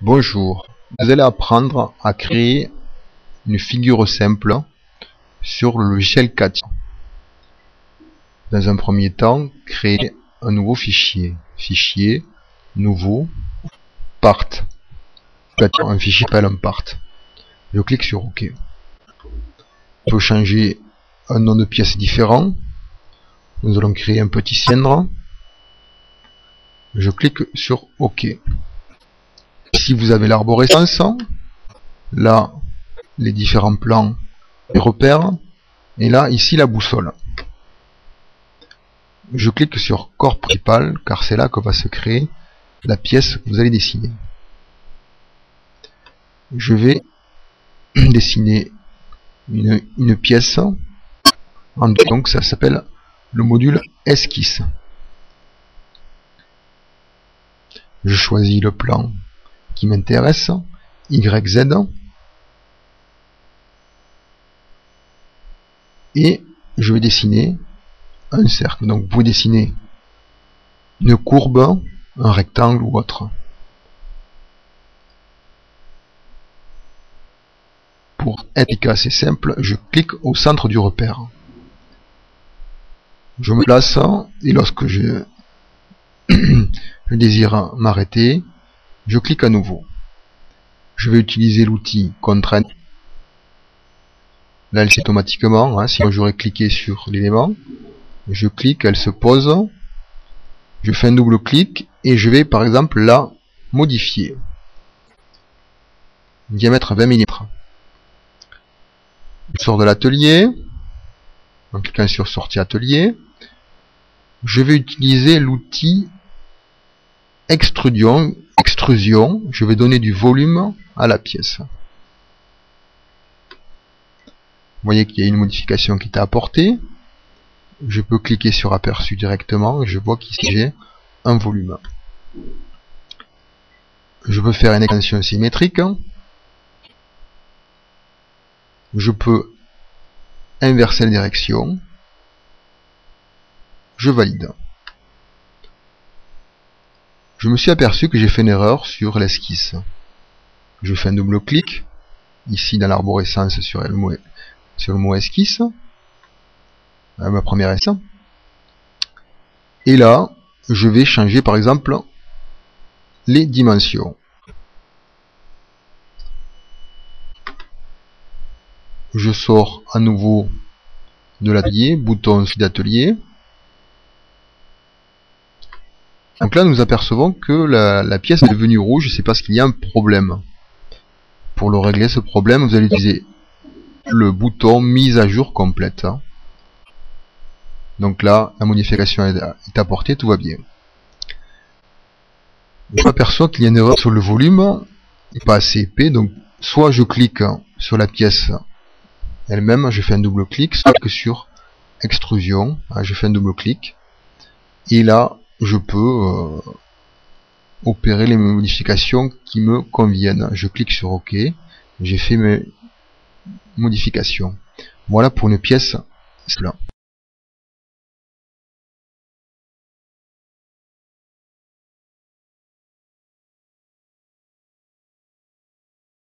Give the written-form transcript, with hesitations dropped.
Bonjour, vous allez apprendre à créer une figure simple sur le logiciel CATIA. Dans un premier temps, créer un nouveau fichier. Fichier, nouveau, part. CATIA, un fichier s'appelle un part. Je clique sur OK. Je peux changer un nom de pièce différent. Nous allons créer un petit cylindre. Je clique sur OK. Si vous avez l'arborescence, là, les différents plans, les repères, et là, ici, la boussole. Je clique sur corps principal, car c'est là que va se créer la pièce que vous allez dessiner. Je vais dessiner une pièce, donc ça s'appelle le module esquisse. Je choisis le plan qui m'intéresse, YZ, et je vais dessiner un cercle. Donc vous pouvez dessiner une courbe, un rectangle ou autre. Pour être efficace et simple, je clique au centre du repère. Je me place et lorsque je désire m'arrêter, je clique à nouveau. Je vais utiliser l'outil contrainte. Là, elle s'est automatiquement. Sinon, j'aurais cliqué sur l'élément. Je clique, elle se pose. Je fais un double clic et je vais, par exemple, la modifier. Diamètre 20 mm. Je sors de l'atelier. En cliquant sur sortie atelier. Je vais utiliser l'outil extrusion, je vais donner du volume à la pièce. Vous voyez qu'il y a une modification qui est apportée. Je peux cliquer sur aperçu directement et je vois qu'ici j'ai un volume. Je peux faire une extension symétrique. Je peux inverser la direction. Je valide. Je me suis aperçu que j'ai fait une erreur sur l'esquisse. Je fais un double clic, ici dans l'arborescence sur le mot esquisse, à ma première essai. Et là, je vais changer par exemple les dimensions. Je sors à nouveau de l'atelier, bouton d'atelier. Donc là, nous apercevons que la pièce est devenue rouge, c'est parce qu'il y a un problème. Pour le régler, ce problème, vous allez utiliser le bouton mise à jour complète. Donc là, la modification est apportée, tout va bien. Je m'aperçois qu'il y a une erreur sur le volume, il n'est pas assez épais, donc soit je clique sur la pièce elle-même, je fais un double clic, soit que sur extrusion, je fais un double clic, et là, je peux opérer les modifications qui me conviennent. Je clique sur OK. J'ai fait mes modifications. Voilà pour une pièce.